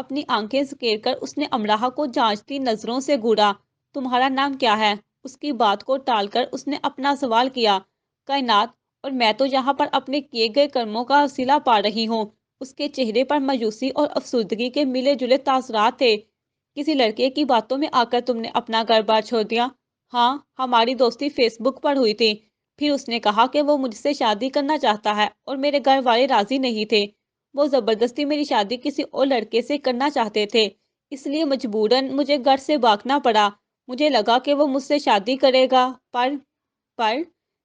اپنی آنکھیں سکیر کر اس نے امراہ کو جانچتی نظروں سے گھورا۔ تمہارا نام کیا ہے؟ اس کی بات کو ٹال کر اس نے اپنا سوال کیا۔ کائنات، اور میں تو یہاں پر اپنے کیے گئے کرموں کا صلہ پا رہی ہوں۔ اس کے چہرے پر مایوسی اور افسردگی کے ملے جلے تاثرات تھے۔ کسی لڑکے کی باتوں میں آ کر تم نے اپنا گھر بار چھوڑ دیا؟ ہاں، ہماری دوستی فیس بک پر ہوئی تھی۔ پھر اس نے کہا کہ وہ مجھ سے شادی کرنا چاہتا ہے اور میرے گھر والے راضی نہیں تھے۔ وہ زبردستی میری شادی کسی اور لڑکے سے کرنا چاہتے تھے، اس لیے مجبوراً مجھے گھر سے بھاگنا پڑا۔ مجھے لگا کہ وہ مجھ سے شادی کرے گا، پر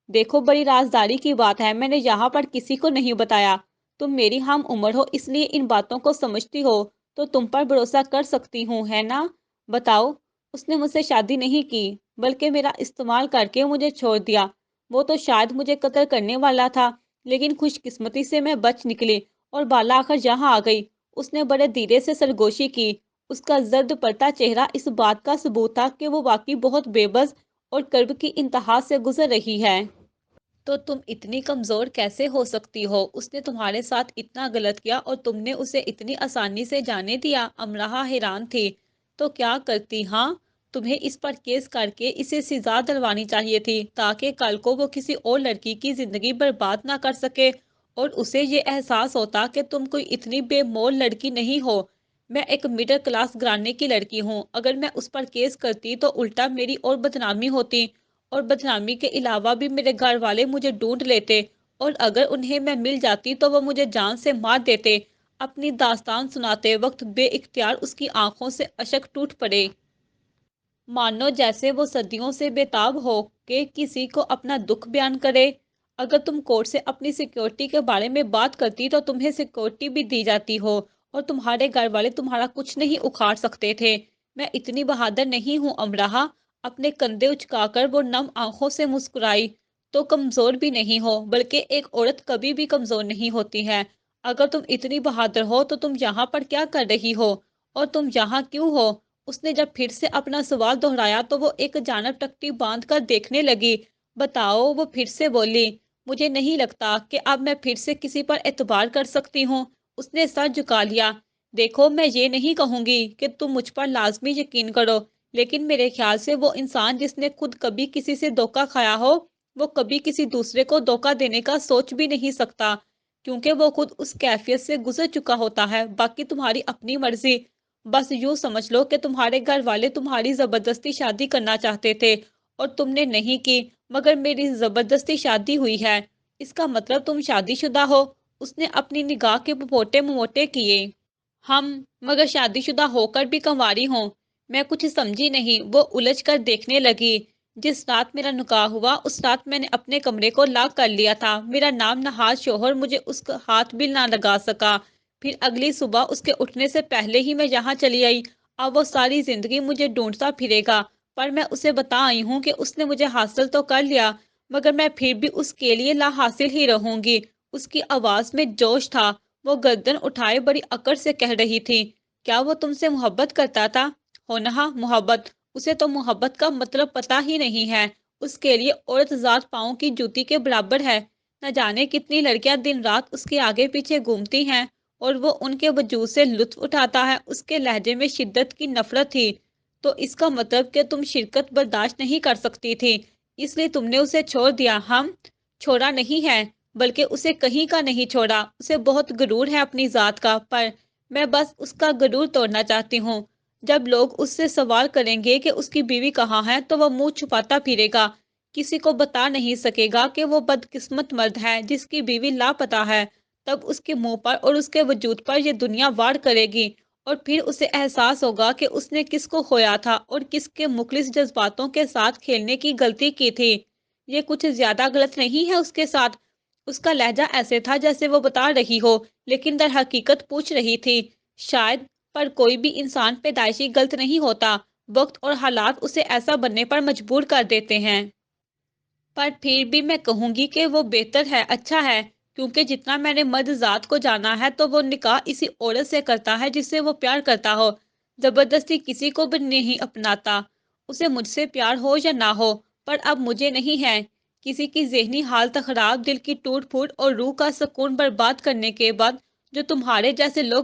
دیکھو، بڑی رازداری کی بات ہے، میں نے یہاں پر کسی کو نہیں بتایا۔ تم میری ہم عمر ہو، اس لیے ان باتوں کو سمجھتی ہو، تو تم پر بھروسہ کر سکتی ہوں، ہے نا؟ بتاؤ۔ اس نے مجھ سے شادی نہیں کی، بلکہ میرا استعمال کر کے مجھے چھوڑ دیا۔ وہ تو شاید مجھے قتل کرنے والا تھا، لیکن خوش قسمتی سے میں بچ نکلی اور بالا آخر یہاں آ گئی۔ اس نے بڑے دھیرے سے سرگوشی کی۔ اس کا زرد پڑتا چہرہ اس بات کا ثبوت تھا کہ وہ واقعی بہت بے بس اور کرب کی انتہا سے گزر رہی ہے۔ تو تم اتنی کمزور کیسے ہو سکتی ہو؟ اس نے تمہارے ساتھ اتنا غلط کیا اور تم نے اسے اتنی آسانی سے جانے دیا؟ امراہ حیران تھی۔ تو کیا کرتی؟ ہاں، تمہیں اس پر کیس کر کے اسے سزا دلوانی چاہیے تھی، تاکہ کل کو وہ کسی اور لڑکی کی زندگی برباد نہ کر سکے اور اسے یہ احساس ہوتا کہ تم کوئی اتنی بے مول لڑکی نہیں ہو۔ میں ایک مڈل کلاس گھرانے کی لڑکی ہوں، اگر میں اس پر کیس کرتی تو الٹا میری اور بدنامی ہوتی، اور بدنامی کے علاوہ بھی میرے گھر والے مجھے ڈھونڈ لیتے، اور اگر انہیں میں مل جاتی تو وہ مجھے جان سے مار دیتے۔ اپنی داستان سناتے وقت بے اختیار اس کی آنکھوں سے اشک ٹوٹ پڑے، مانو جیسے وہ صدیوں سے بےتاب ہو کہ کسی کو اپنا دکھ بیان کرے۔ اگر تم کورٹ سے اپنی سیکیورٹی کے بارے میں بات کرتی تو تمہیں سیکیورٹی بھی دی جاتی ہو، اور تمہارے گھر والے تمہارا کچھ نہیں اکھاڑ سکتے تھے۔ میں اتنی بہادر نہیں ہوں امراہ۔ اپنے کندھے اچکا کر وہ نم آنکھوں سے مسکرائی۔ تو کمزور بھی نہیں ہو، بلکہ ایک عورت کبھی بھی کمزور نہیں ہوتی ہے۔ اگر تم اتنی بہادر ہو تو تم یہاں پر کیا کر رہی ہو، اور تم یہاں کیوں ہو؟ اس نے جب پھر سے اپنا سوال دہرایا تو وہ ایک جانب ٹکٹی باندھ کر دیکھنے لگی۔ بتاؤ، وہ پھر سے بولی۔ مجھے نہیں لگتا کہ اب میں پھر سے کسی پر اعتبار کر سکتی ہوں۔ اس نے سر جھکا لیا۔ دیکھو، میں یہ نہیں کہوں گی کہ تم مجھ پر لازمی یقین کرو، لیکن میرے خیال سے وہ انسان جس نے خود کبھی کسی سے دھوکہ کھایا ہو، وہ کبھی کسی دوسرے کو دھوکہ دینے کا سوچ بھی نہیں سکتا، کیونکہ وہ خود اس کیفیت سے گزر چکا ہوتا ہے۔ باقی تمہاری اپنی مرضی۔ بس یوں سمجھ لو کہ تمہارے گھر والے تمہاری زبردستی شادی کرنا چاہتے تھے اور تم نے نہیں کی، مگر میری زبردستی شادی ہوئی ہے، اس کا مطلب تم شادی شدہ ہو۔ اس نے اپنی نگاہ کے پپوٹے مموٹے کیے۔ مگر شادی شدہ ہو کر بھی کنواری ہوں۔ میں کچھ سمجھی نہیں۔ وہ الجھ کر دیکھنے لگی۔ جس رات میرا نکاح ہوا اس رات میں نے اپنے کمرے کو لاک کر لیا تھا۔ میرا نام نہاد شوہر مجھے اس کا ہاتھ بھی نہ لگا سکا۔ پھر اگلی صبح اس کے اٹھنے سے پہلے ہی میں یہاں چلی آئی۔ اب وہ ساری زندگی مجھے ڈھونڈتا پھرے گا، پر میں اسے بتا آئی ہوں کہ اس نے مجھے حاصل تو کر لیا، مگر میں پھر بھی اس کے لیے لا حاصل ہی رہوں گی۔ اس کی آواز میں جوش تھا۔ وہ گردن اٹھائے بڑی اکڑ سے کہہ رہی تھی، کیا وہ تم سے محبت کرتا تھا؟ ہونہا محبت؟ اسے تو محبت کا مطلب پتہ ہی نہیں ہے۔ اس کے لیے عورت ذات پاؤں کی جوتی کے برابر ہے۔ نہ جانے کتنی لڑکیاں دن رات اس کے آگے پیچھے گھومتی ہیں اور وہ ان کے وجود سے لطف اٹھاتا ہے۔ اس کے لہجے میں شدت کی نفرت تھی۔ تو اس کا مطلب کہ تم شرکت برداشت نہیں کر سکتی تھی، اس لیے تم نے اسے چھوڑ دیا۔ چھوڑا نہیں ہے، بلکہ اسے کہیں کا نہیں چھوڑا۔ اسے بہت غرور ہے اپنی ذات کا، پر میں بس اس کا غرور توڑنا چاہتی ہوں۔ جب لوگ اس سے سوال کریں گے کہ اس کی بیوی کہاں ہے تو وہ منہ چھپاتا پھرے گا، کسی کو بتا نہیں سکے گا کہ وہ بدقسمت مرد ہے جس کی بیوی لاپتہ ہے۔ تب اس کے منہ پر اور اس کے وجود پر یہ دنیا وار کرے گی، اور پھر اسے احساس ہوگا کہ اس نے کس کو کھویا تھا اور کس کے مخلص جذباتوں کے ساتھ کھیلنے کی غلطی کی تھی۔ یہ کچھ زیادہ غلط نہیں ہے اس کے ساتھ؟ اس کا لہجہ ایسے تھا جیسے وہ بتا رہی ہو، لیکن در حقیقت پوچھ رہی تھی۔ شاید، پر کوئی بھی انسان پیدائشی غلط نہیں ہوتا، وقت اور حالات اسے ایسا بننے پر مجبور کر دیتے ہیں۔ پر پھر بھی میں کہوں گی کہ وہ بہتر ہے، اچھا ہے، کیونکہ جتنا میں نے مرد ذات کو جانا ہے تو وہ نکاح اسی عورت سے کرتا ہے جس سے وہ پیار کرتا ہو، زبردستی کسی کو بھی نہیں اپناتا، اسے مجھ سے پیار ہو یا نہ ہو۔ پر اب مجھے نہیں ہے۔ کسی کی ذہنی حالت خراب، دل کی ٹوٹ پھوٹ اور روح کا سکون برباد کرنے کے بعد جو تمہارے جیسے لوگ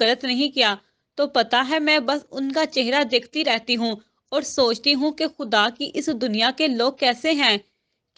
غلط نہیں کیا، تو پتا ہے میں بس ان کا چہرہ دیکھتی رہتی ہوں اور سوچتی ہوں کہ خدا کی اس دنیا کے لوگ کیسے ہیں،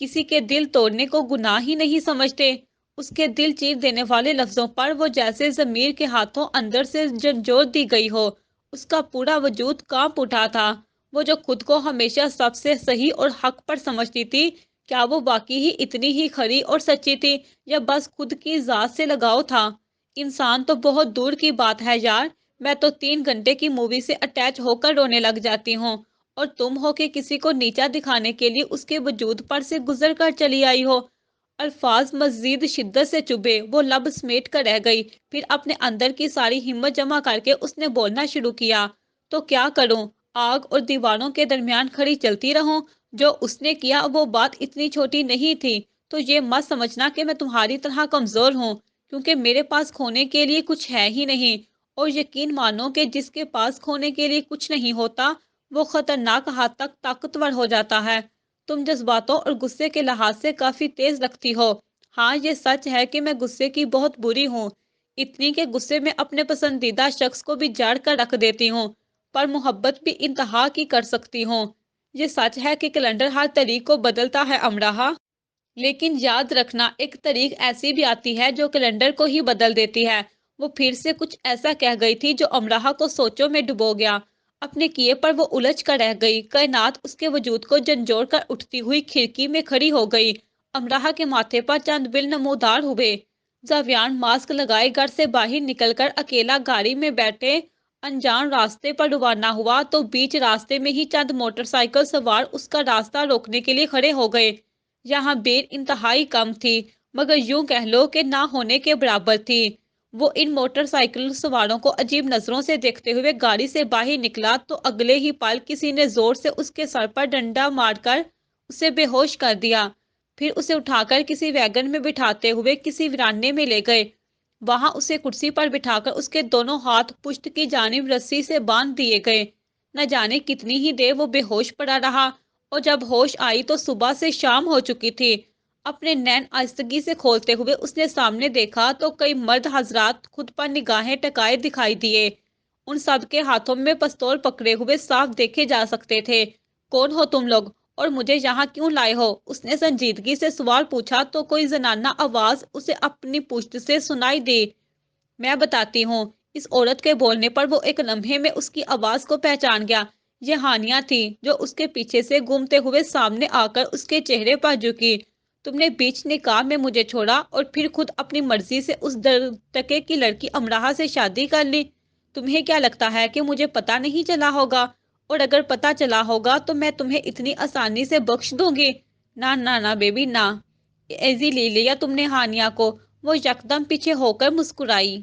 کسی کے دل توڑنے کو گناہ ہی نہیں سمجھتے۔ اس کے دل چیر دینے والے لفظوں پر وہ جیسے ضمیر کے ہاتھوں اندر سے جھنجھوڑ دی گئی ہو۔ اس کا پورا وجود کانپ اٹھا تھا۔ وہ جو خود کو ہمیشہ سب سے صحیح اور حق پر سمجھتی تھی، کیا وہ واقعی ہی اتنی ہی کھری اور سچی تھی، یا بس خود کی ذات سے لگاؤ تھا؟ انسان تو بہت دور کی بات ہے یار، میں تو 3 گھنٹے کی مووی سے اٹیچ ہو کر رونے لگ جاتی ہوں، اور تم ہو کہ کسی کو نیچا دکھانے کے لیے اس کے وجود پر سے گزر کر چلی آئی ہو۔ الفاظ مزید شدت سے چبھے، وہ لب سمیٹ کر رہ گئی، پھر اپنے اندر کی ساری ہمت جمع کر کے اس نے بولنا شروع کیا، تو کیا کروں؟ آگ اور دیواروں کے درمیان کھڑی چلتی رہوں؟ جو اس نے کیا وہ بات اتنی چھوٹی نہیں تھی، تو یہ مت سمجھنا کہ میں تمہاری طرح کمزور ہوں، کیونکہ میرے پاس کھونے کے لیے کچھ ہے ہی نہیں، اور یقین مانو کہ جس کے پاس کھونے کے لیے کچھ نہیں ہوتا، وہ خطرناک حد تک طاقتور ہو جاتا ہے۔ تم جذباتوں اور غصے کے لحاظ سے کافی تیز لگتی ہو۔ ہاں، یہ سچ ہے کہ میں غصے کی بہت بری ہوں، اتنی کہ غصے میں اپنے پسندیدہ شخص کو بھی جاڑ کر رکھ دیتی ہوں، پر محبت بھی انتہا کی کر سکتی ہوں۔ یہ سچ ہے کہ کیلنڈر ہر تاریخ کو بدلتا ہے امراحہ، لیکن یاد رکھنا ایک تاریخ ایسی بھی آتی ہے جو کیلنڈر کو ہی بدل دیتی ہے۔ وہ پھر سے کچھ ایسا کہہ گئی تھی جو امراحہ کو سوچوں میں ڈبو گیا۔ اپنے کیے پر وہ الجھ کر رہ گئی، کائنات اس کے وجود کو جھنجھوڑ کر اٹھتی ہوئی کھڑکی میں کھڑی ہو گئی۔ امراحہ کے ماتھے پر چند بل نمودار ہوئے۔ زاویان ماسک لگائے گھر سے باہر نکل کر اکیلا گاڑی میں بیٹھے انجان راستے پر روانہ ہوا، تو بیچ راستے میں ہی چند موٹر سائیکل سوار اس کا راستہ روکنے کے لیے کھڑے ہو گئے۔ یہاں بھیڑ انتہائی کم تھی، مگر یوں کہہ لو کہ نہ ہونے کے برابر تھی۔ وہ ان موٹر سائیکل سواروں کو عجیب نظروں سے دیکھتے ہوئے گاڑی سے باہر نکلا، تو اگلے ہی پل کسی نے زور سے اس کے سر پر ڈنڈا مار کر اسے بے ہوش کر دیا۔ پھر اسے اٹھا کر کسی ویگن میں بٹھاتے ہوئے کسی ویرانے میں لے گئے۔ وہاں اسے کرسی پر بٹھا کر اس کے دونوں ہاتھ پشت کی جانب رسی سے باندھ دیے گئے۔ نہ جانے کتنی ہی دیر وہ بے ہوش پڑا رہا، اور جب ہوش آئی تو صبح سے شام ہو چکی تھی۔ اپنے نین آہستگی سے کھولتے ہوئے اس نے سامنے دیکھا تو کئی مرد حضرات خود پر نگاہیں ٹکائے دکھائی دیے۔ ان سب کے ہاتھوں میں پستول پکڑے ہوئے صاف دیکھے جا سکتے تھے۔ کون ہو تم لوگ، اور مجھے یہاں کیوں لائے ہو؟ اس نے سنجیدگی سے سوال پوچھا، تو کوئی زنانہ آواز اسے اپنی پشت سے سنائی دی۔ میں بتاتی ہوں۔ اس عورت کے بولنے پر وہ ایک لمحے میں اس کی آواز کو پہچان گیا۔ یہ ہانیہ تھی، جو اس کے پیچھے سے گھومتے ہوئے سامنے آ کر اس کے چہرے پر جھکی۔ تم نے بیچ نکاح میں مجھے چھوڑا اور پھر خود اپنی مرضی سے اس درٹکے کی لڑکی امراحہ سے شادی کر لی۔ تمہیں کیا لگتا ہے کہ مجھے پتا نہیں چلا ہوگا؟ اور اگر پتا چلا ہوگا تو میں تمہیں اتنی آسانی سے بخش دوں گی؟ نہ نہ نہ بیبی نہ۔ ایزی لے لیا تم نے ہانیہ کو۔ وہ یکدم پیچھے ہو کر مسکرائی۔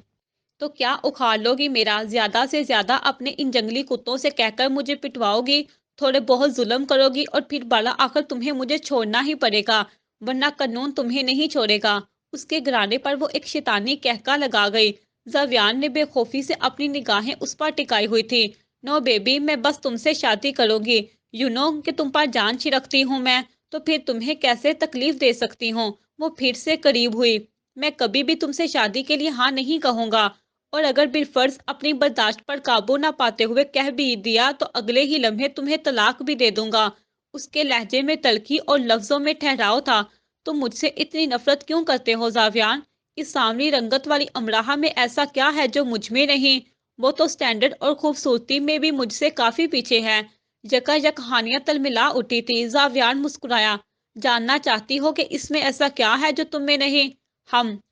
تو کیا اکھاڑ لو گی میرا؟ زیادہ سے زیادہ اپنے ان جنگلی کتوں سے کہہ کر مجھے پٹواؤ گی، تھوڑے بہت ظلم کرو گی، اور پھر بالا آخر تمہیں مجھے چھوڑنا ہی پڑے گا، ورنہ قانون تمہیں نہیں چھوڑے گا۔ اس کے گرانے پر وہ ایک شیطانی قہقہ لگا گئی۔ زاویان نے بے خوفی سے اپنی نگاہیں اس پر ٹکائی ہوئی تھی۔ نو بیبی، میں بس تم سے شادی کروں گی۔ یو نو کہ تم پر جان چھڑکتی ہوں میں، تو پھر تمہیں کیسے تکلیف دے سکتی ہوں؟ وہ پھر سے قریب ہوئی۔ میں کبھی بھی تم سے شادی کے لیے ہاں نہیں کہوں گا، اور اگر بالفرض اپنی برداشت پر قابو نہ پاتے ہوئے کہہ بھی دیا تو اگلے ہی لمحے تمہیں طلاق بھی دے دوں گا۔ اس کے لہجے میں تلخی اور لفظوں میں ٹھہراؤ تھا۔ تم مجھ سے اتنی نفرت کیوں کرتے ہو زاویان؟ اس سانولی رنگت والی امراحہ میں ایسا کیا ہے جو مجھ میں نہیں؟ وہ تو سٹینڈرڈ اور خوبصورتی میں بھی مجھ سے کافی پیچھے ہے۔ یکا یک ہانیہ تلملا اٹھی تھی۔ زاویان مسکرایا۔ جاننا چاہتی ہو کہ اس میں ایسا کیا ہے جو تم میں نہیں؟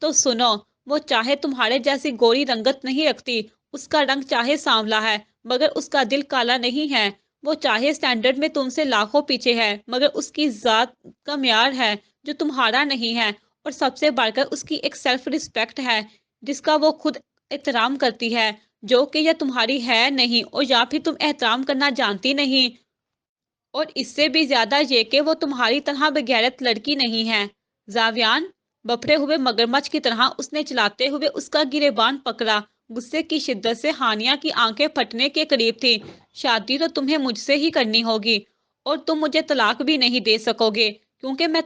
تو سنو، وہ چاہے تمہارے جیسی گوری رنگت نہیں رکھتی، اس کا رنگ چاہے سانولا ہے، مگر اس کا دل کالا نہیں ہے۔ وہ چاہے سٹینڈرڈ میں تم سے لاکھوں پیچھے ہے، مگر اس کی ذات کا معیار ہے جو تمہارا نہیں ہے، اور سب سے بڑھ کر اس کی ایک سیلف ریسپیکٹ ہے جس کا وہ خود احترام کرتی ہے، جو کہ یا تمہاری ہے نہیں، اور یا پھر تم احترام کرنا جانتی نہیں، اور اس سے بھی زیادہ یہ کہ وہ تمہاری طرح بغیرت لڑکی نہیں ہے۔ زاویان بپھرے ہوئے مگرمچھ کی طرح اس نے چلاتے ہوئے اس کا گریبان پکڑا۔ غصے کی شدت سے ہانیہ کی آنکھیں پھٹنے کے قریب تھی۔ شادی تو تمہیں مجھ سے ہی کرنی ہوگی، اور تم مجھے طلاق بھی نہیں دے سکو گے، کیونکہ میں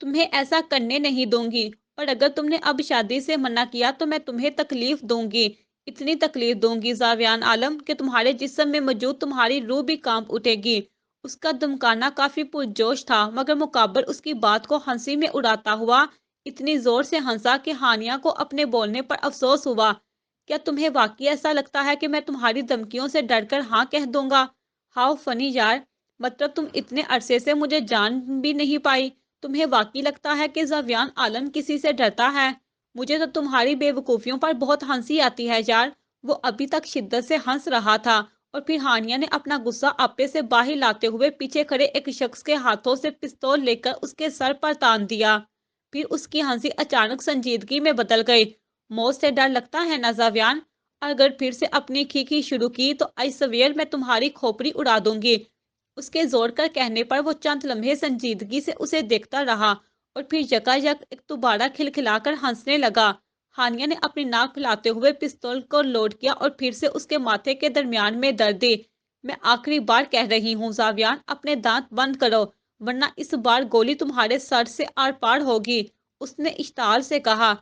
تمہیں ایسا کرنے نہیں دوں گی۔ اور اگر تم نے اب شادی سے منع کیا تو میں تمہیں تکلیف دوں گی، اتنی تکلیف دوں گی زاویان عالم کہ تمہارے جسم میں موجود تمہاری روح بھی کانپ اٹھے گی۔ اس کا دمکانا کافی پرجوش تھا، مگر مکابر اس کی بات کو ہنسی میں اڑاتا ہوا اتنی زور سے ہنسا کہ ہانیہ کو اپنے بولنے پر افسوس ہوا۔ کیا تمہیں واقعی ایسا لگتا ہے کہ میں تمہاری دھمکیوں سے ڈر کر ہاں کہہ دوں گا؟ ہاؤ فنی یار، مطلب تم اتنے عرصے سے مجھے جان بھی نہیں پائی؟ تمہیں واقعی لگتا ہے کہ زاویان عالم کسی سے ڈرتا ہے؟ مجھے تو تمہاری بے وقوفیوں پر بہت ہنسی آتی ہے یار۔ وہ ابھی تک شدت سے ہنس رہا تھا اور پھر ہانیہ نے اپنا غصہ آپے سے باہر لاتے ہوئے پیچھے کھڑے ایک شخص کے ہاتھوں سے پستول لے کر اس کے سر پر تان دیا۔ پھر اس کی ہنسی اچانک سنجیدگی میں بدل گئی۔ موت سے ڈر لگتا ہے نا زاویان؟ اگر پھر سے اپنی کھیکی شروع کی تو آئی سویئر میں تمہاری کھوپڑی اڑا دوں گی۔ اس کے زور کر کہنے پر وہ چند لمحے سنجیدگی سے اسے دیکھتا رہا اور پھر یکایک ایک دوبارہ کھلکھلا کر ہنسنے لگا۔ ہانیہ نے اپنی ناک پھیلاتے ہوئے پستول کو لوڈ کیا اور پھر سے اس کے ماتھے کے درمیان میں در دی۔ میں آخری بار کہہ رہی ہوں زاویان، اپنے دانت بند کرو ورنہ اس بار گولی تمہارے سر سے آر پار ہوگی۔ اس نے اشتعال سے کہا۔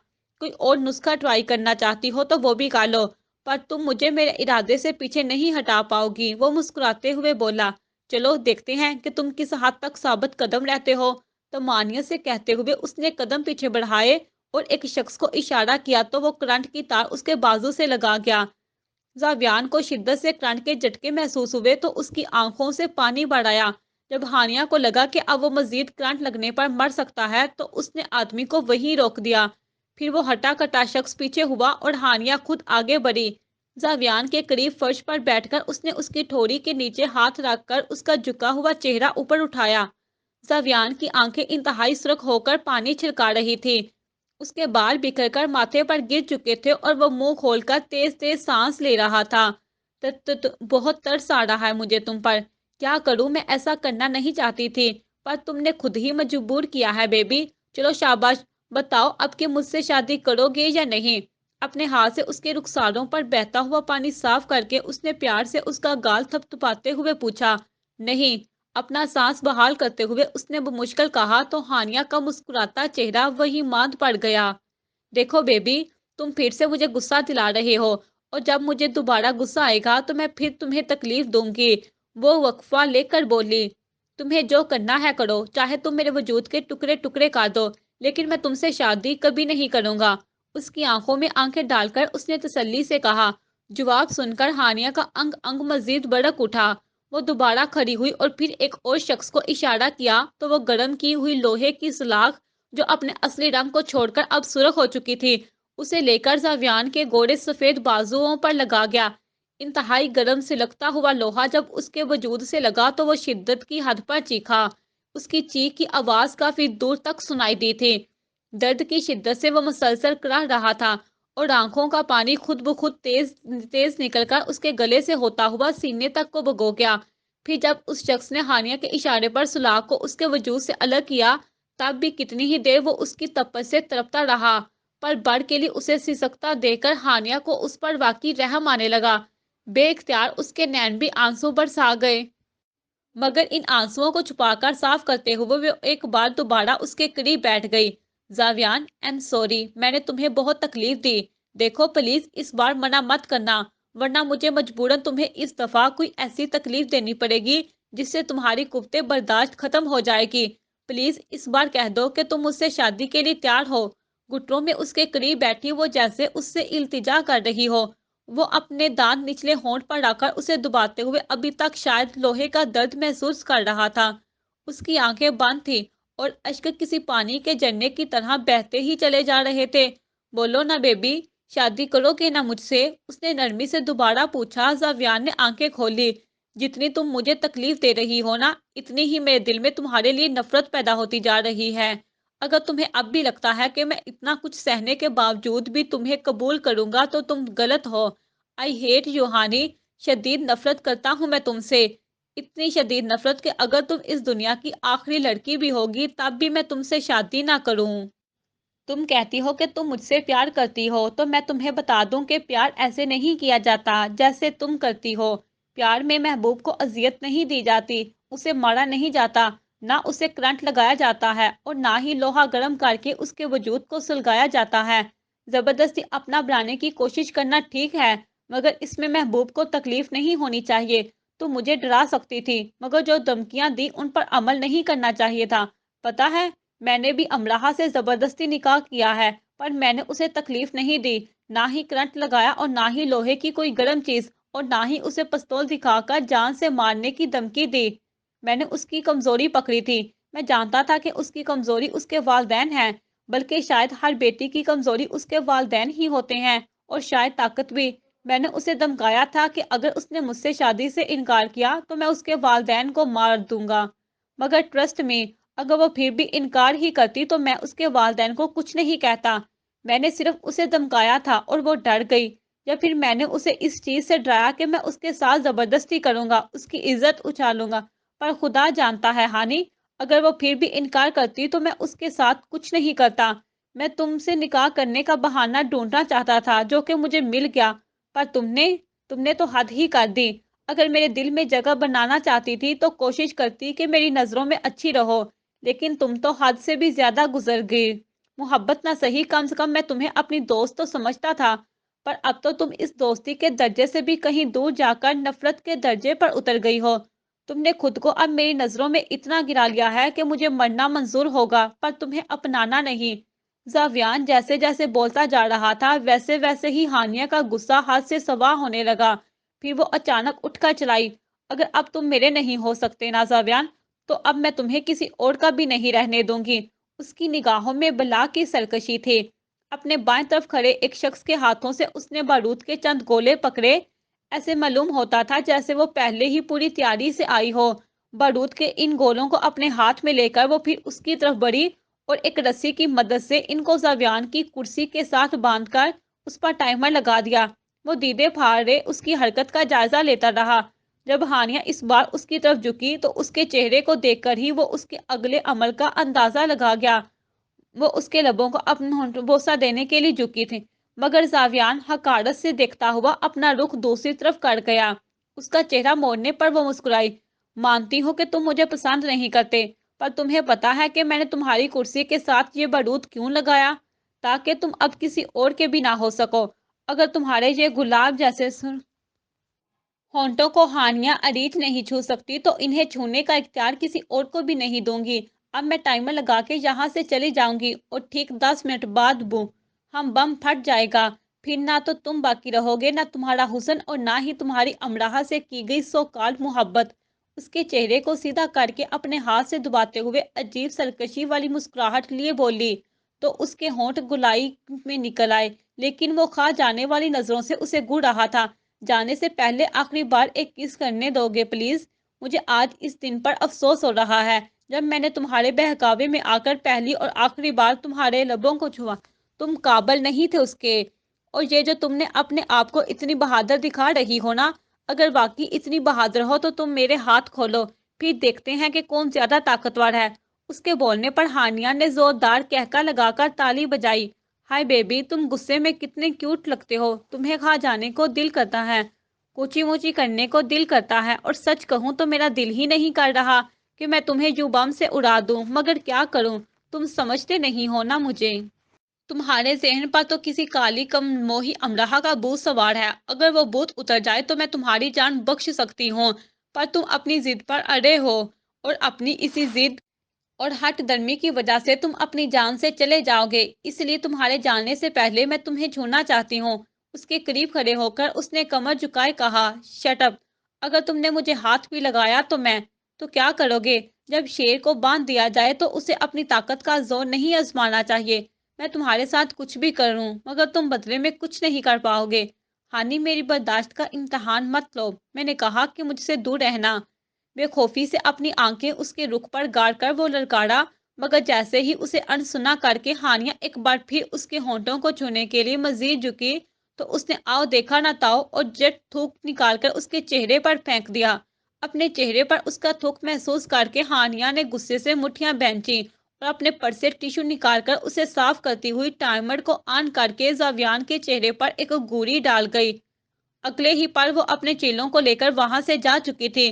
کوئی اور نسخہ ٹرائی کرنا چاہتی ہو تو وہ بھی کر لو، پر تم مجھے میرے ارادے سے پیچھے نہیں ہٹا پاؤ گی، وہ مسکراتے ہوئے بولا۔ چلو دیکھتے ہیں کہ تم کس حد تک ثابت قدم رہتے ہو۔ تمانیت سے کہتے ہوئے اس نے قدم پیچھے بڑھائے اور ایک شخص کو اشارہ کیا تو وہ کرنٹ کی تار اس کے بازو سے لگا گیا۔ زاویان کو شدت سے کرنٹ کے جھٹکے محسوس ہوئے تو اس کی آنکھوں سے پانی بڑھ آیا۔ جب ہانیہ کو لگا کہ اب وہ مزید کرنٹ لگنے پر مر سکتا ہے تو اس نے آدمی کو وہیں روک دیا۔ پھر وہ ہٹا کٹا شخص پیچھے ہوا اور ہانیہ خود آگے بڑھی۔ زاویان کے قریب فرش پر بیٹھ کر اس نے اس کی ٹھوڑی کے نیچے ہاتھ رکھ کر اس کا جھکا ہوا چہرہ اوپر اٹھایا۔ زاویان کی آنکھیں انتہائی سرخ ہو کر پانی چھلکا رہی تھی۔ اس کے بال بکھر کر ماتھے پر گر چکے تھے اور وہ منہ کھول کر تیز تیز سانس لے رہا تھا۔ بہت ترس آ رہا ہے مجھے تم پر۔ کیا کروں، میں ایسا کرنا نہیں چاہتی تھی پر تم نے خود ہی مجبور کیا ہے بیبی۔ چلو شاباش، بتاؤ اب کہ مجھ سے شادی کرو گے یا نہیں؟ اپنے ہاتھ سے اس کے رخساروں پر بہتا ہوا پانی صاف کر کے اس نے پیار سے اس کا گال تھپتھپاتے ہوئے پوچھا۔ نہیں، اپنا سانس بحال کرتے ہوئے اس نے بمشکل کہا تو ہانیہ کا مسکراتا چہرہ وہی ماند پڑ گیا۔ دیکھو بیبی، تم پھر سے مجھے غصہ دلا رہے ہو اور جب مجھے دوبارہ غصہ آئے گا تو میں پھر تمہیں تکلیف دوں گی، وہ وقفہ لے کر بولی۔ تمہیں جو کرنا ہے کرو، چاہے تم میرے وجود کے ٹکڑے ٹکڑے کر دو، لیکن میں تم سے شادی کبھی نہیں کروں گا۔ اس کی آنکھوں میں آنکھیں ڈال کر اس نے تسلی سے کہا۔ جواب سن کر ہانیہ کا انگ انگ مزید بھڑک اٹھا۔ وہ دوبارہ کھڑی ہوئی اور پھر ایک اور شخص کو اشارہ کیا تو وہ گرم کی ہوئی لوہے کی سلاخ جو اپنے اصلی رنگ کو چھوڑ کر اب سرخ ہو چکی تھی، اسے لے کر زاویان کے گوڑے سفید بازوؤں پر لگا گیا۔ انتہائی گرم سلگتا ہوا لوہا جب اس کے وجود سے لگا تو وہ شدت کی حد پر چیخا۔ اس کی چیخ کی آواز کافی دور تک سنائی دی تھی۔ درد کی شدت سے وہ مسلسل کراہ رہا تھا اور آنکھوں کا پانی خود بخود تیز تیز نکل کر اس کے گلے سے ہوتا ہوا سینے تک کو بھگو گیا۔ پھر جب اس شخص نے ہانیہ کے اشارے پر سلاخ کو اس کے وجود سے الگ کیا تب بھی کتنی ہی دیر وہ اس کی تپش سے تڑپتا رہا، پر بڑھ کے لیے اسے سسکتا دیکھ کر ہانیہ کو اس پر واقعی رحم آنے لگا۔ بے اختیار اس کے نین بھی آنسو برسا گئے، مگر ان آنسوؤں کو چھپا کر صاف کرتے ہوئے وہ ایک بار دوبارہ اس کے قریب بیٹھ گئی۔ زاویان، ایم سوری، میں نے تمہیں بہت تکلیف دی۔ دیکھو پلیز اس بار منع مت کرنا ورنہ مجھے مجبوراً تمہیں اس دفعہ کوئی ایسی تکلیف دینی پڑے گی جس سے تمہاری قوت برداشت ختم ہو جائے گی۔ پلیز اس بار کہہ دو کہ تم مجھ سے شادی کے لیے تیار ہو۔ گھٹنوں میں اس کے قریب بیٹھی وہ جیسے اس سے التجا کر رہی ہو۔ وہ اپنے دانت نچلے ہونٹ پر رکھ کر اسے دباتے ہوئے ابھی تک شاید لوہے کا درد محسوس کر رہا تھا۔ اس کی آنکھیں بند تھی اور اشک کسی پانی کے جھرنے کی طرح بہتے ہی چلے جا رہے تھے۔ بولو نا بیبی، شادی کرو گے نا مجھ سے؟ اس نے نرمی سے دوبارہ پوچھا۔ زاویان نے آنکھیں کھولی۔ جتنی تم مجھے تکلیف دے رہی ہو نا، اتنی ہی میرے دل میں تمہارے لیے نفرت پیدا ہوتی جا رہی ہے۔ اگر تمہیں اب بھی لگتا ہے کہ میں اتنا کچھ سہنے کے باوجود بھی تمہیں قبول کروں گا تو تم غلط ہو۔ آئی ہیٹ یو ہانی، شدید نفرت کرتا ہوں میں تم سے، اتنی شدید نفرت کہ اگر تم اس دنیا کی آخری لڑکی بھی ہوگی تب بھی میں تم سے شادی نہ کروں۔ تم کہتی ہو کہ تم مجھ سے پیار کرتی ہو تو میں تمہیں بتا دوں کہ پیار ایسے نہیں کیا جاتا جیسے تم کرتی ہو۔ پیار میں محبوب کو اذیت نہیں دی جاتی، اسے مارا نہیں جاتا، نہ اسے کرنٹ لگایا جاتا ہے اور نہ ہی لوہا گرم کر کے اس کے وجود کو سلگایا جاتا ہے۔ زبردستی اپنا بنانے کی کوشش کرنا ٹھیک ہے، مگر اس میں محبوب کو تکلیف نہیں ہونی چاہیے۔ تو مجھے ڈرا سکتی تھی، مگر جو دھمکیاں دی ان پر عمل نہیں کرنا چاہیے تھا۔ پتا ہے، میں نے بھی امراہ سے زبردستی نکاح کیا ہے، پر میں نے اسے تکلیف نہیں دی، نہ ہی کرنٹ لگایا اور نہ ہی لوہے کی کوئی گرم چیز، اور نہ ہی اسے پستول دکھا کر جان سے مارنے کی دھمکی دی۔ میں نے اس کی کمزوری پکڑی تھی۔ میں جانتا تھا کہ اس کی کمزوری اس کے والدین ہیں، بلکہ شاید ہر بیٹی کی کمزوری اس کے والدین ہی ہوتے ہیں، اور شاید طاقت بھی۔ میں نے اسے دھمکایا تھا کہ اگر اس نے مجھ سے شادی سے انکار کیا تو میں اس کے والدین کو مار دوں گا، مگر ٹرسٹ میں، اگر وہ پھر بھی انکار ہی کرتی تو میں اس کے والدین کو کچھ نہیں کہتا۔ میں نے صرف اسے دھمکایا تھا اور وہ ڈر گئی، یا پھر میں نے اسے اس چیز سے ڈرایا کہ میں اس کے ساتھ زبردستی کروں گا، اس کی عزت اچھالوں گا۔ پر خدا جانتا ہے ہانی، اگر وہ پھر بھی انکار کرتی تو میں اس کے ساتھ کچھ نہیں کرتا۔ میں تم سے نکاح کرنے کا بہانہ ڈھونڈنا چاہتا تھا، جو کہ مجھے مل گیا، پر تم نے تو حد ہی کر دی۔ اگر میرے دل میں جگہ بنانا چاہتی تھی تو کوشش کرتی کہ میری نظروں میں اچھی رہو، لیکن تم تو حد سے بھی زیادہ گزر گئی۔ محبت نہ صحیح، کم سے کم میں تمہیں اپنی دوست تو سمجھتا تھا، پر اب تو تم اس دوستی کے درجے سے بھی کہیں دور جا کر نفرت کے درجے پر اتر گئی ہو۔ تم نے خود کو اب میری نظروں میں اتنا گرا لیا ہے کہ مجھے مرنا منظور ہوگا، پر تمہیں اپنانا نہیں۔ زاویان جیسے جیسے بولتا جا رہا تھا ویسے ویسے ہی ہانیہ کا غصہ حد سے سوا ہونے لگا۔ پھر وہ اچانک اٹھ کر چلائی، اگر اب تم میرے نہیں ہو سکتے نا زاویان، تو اب میں تمہیں کسی اور کا بھی نہیں رہنے دوں گی۔ اس کی نگاہوں میں بلا کی سرکشی تھی۔ اپنے بائیں طرف کھڑے ایک شخص کے ہاتھوں سے اس نے بارود کے چند گولے پکڑے۔ ایسے معلوم ہوتا تھا جیسے وہ پہلے ہی پوری تیاری سے آئی ہو۔ بارود کے ان گولوں کو اپنے ہاتھ میں لے کر وہ پھر اس کی طرف بڑھی اور ایک رسی کی مدد سے ان کو زاویان کی کرسی کے ساتھ باندھ کر اس پر ٹائمر لگا دیا۔ وہ دیدے پھاڑے اس کی حرکت کا جائزہ لیتا رہا۔ جب ہانیہ اس بار اس کی طرف جھکی تو اس کے چہرے کو دیکھ کر ہی وہ اس کے اگلے عمل کا اندازہ لگا گیا۔ وہ اس کے لبوں کو اپنا ہونٹ بوسہ دینے کے لیے جھکی تھی، مگر زاویان حقارت سے دیکھتا ہوا اپنا رخ دوسری طرف کر گیا۔ اس کا چہرہ موڑنے پر وہ مسکرائی، مانتی ہوں کہ تم مجھے پسند نہیں کرتے، پر تمہیں پتا ہے کہ میں نے تمہاری کرسی کے ساتھ یہ بارود کیوں لگایا؟ تاکہ تم اب کسی اور کے بھی نہ ہو سکو۔ اگر تمہارے یہ گلاب جیسے ہونٹوں کو ہانیہ اریچ نہیں چھو سکتی تو انہیں چھونے کا اختیار کسی اور کو بھی نہیں دوں گی۔ اب میں ٹائمر لگا کے یہاں سے چلی جاؤں گی اور ٹھیک 10 منٹ بعد ہم بم پھٹ جائے گا، پھر نہ تو تم باقی رہو گے، نہ تمہارا حسن اور نہ ہی تمہاری امراہ سے کی گئی سو کال محبت۔ اس کے چہرے کو سیدھا کر کے اپنے ہاتھ سے دباتے ہوئے عجیب سرکشی والی مسکراہٹ لیے بولی، تو اس کے ہونٹ گلائی میں نکل آئے، لیکن وہ کھا جانے والی نظروں سے اسے گھور رہا تھا۔ جانے سے پہلے آخری بار ایک کس کرنے دو گے پلیز؟ مجھے آج اس دن پر افسوس ہو رہا ہے جب میں نے تمہارے بہکاوے میں آ کر پہلی اور آخری بار تمہارے لبوں کو چھوا۔ تم قابل نہیں تھے اس کے، اور یہ جو تم نے اپنے آپ کو اتنی بہادر دکھا رہی ہو نا، اگر واقعی اتنی بہادر ہو تو تم میرے ہاتھ کھولو، پھر دیکھتے ہیں کہ کون زیادہ طاقتور ہے۔ اس کے بولنے پر ہانیہ نے زوردار کہکا لگا کر تالی بجائی۔ ہائے بیبی، تم غصے میں کتنے کیوٹ لگتے ہو، تمہیں کھا جانے کو دل کرتا ہے، کوچی موچی کرنے کو دل کرتا ہے، اور سچ کہوں تو میرا دل ہی نہیں کر رہا کہ میں تمہیں یوں بم سے اڑا دوں، مگر کیا کروں، تم سمجھتے نہیں ہو نا مجھے۔ تمہارے ذہن پر تو کسی کالی کم موہی امراہ کا بھوت سوار ہے، اگر وہ بھوت اتر جائے تو میں تمہاری جان بخش سکتی ہوں، پر تم اپنی ضد پر اڑے ہو، اور اپنی اسی ضد اور ہٹ درمی کی وجہ سے تم اپنی جان سے چلے جاؤ گے، اس لیے تمہارے جانے سے پہلے میں تمہیں چھونا چاہتی ہوں۔ اس کے قریب کھڑے ہو کر اس نے کمر جھکائے کہا، شٹ اپ، اگر تم نے مجھے ہاتھ بھی لگایا تو کیا کرو گے؟ جب شیر کو باندھ دیا جائے تو اسے اپنی طاقت کا زور نہیں آزمانا چاہیے۔ میں تمہارے ساتھ کچھ بھی کروں مگر تم بدلے میں کچھ نہیں کر پاؤ گے۔ ہانی، میری برداشت کا امتحان مت لو، میں نے کہا کہ مجھ سے دور رہنا۔ بے خوفی سے اپنی آنکھیں اس کے رخ پر گاڑ کر وہ للکارا، مگر جیسے ہی اسے انسنا کر کے ہانیہ ایک بار پھر اس کے ہونٹوں کو چھونے کے لیے مزید جھکی تو اس نے آؤ دیکھا نہ تاؤ اور جٹ تھوک نکال کر اس کے چہرے پر پھینک دیا۔ اپنے چہرے پر اس کا تھوک محسوس کر کے ہانیہ نے غصے سے مٹھیاں بھینچی اور اپنے پرس سے ٹیشو نکال کر اسے صاف کرتی ہوئی ٹائمر کو آن کر کے زاویان کے چہرے پر ایک گوری ڈال گئی۔ اگلے ہی پل وہ اپنے چیلوں کو لے کر وہاں سے جا چکی تھی۔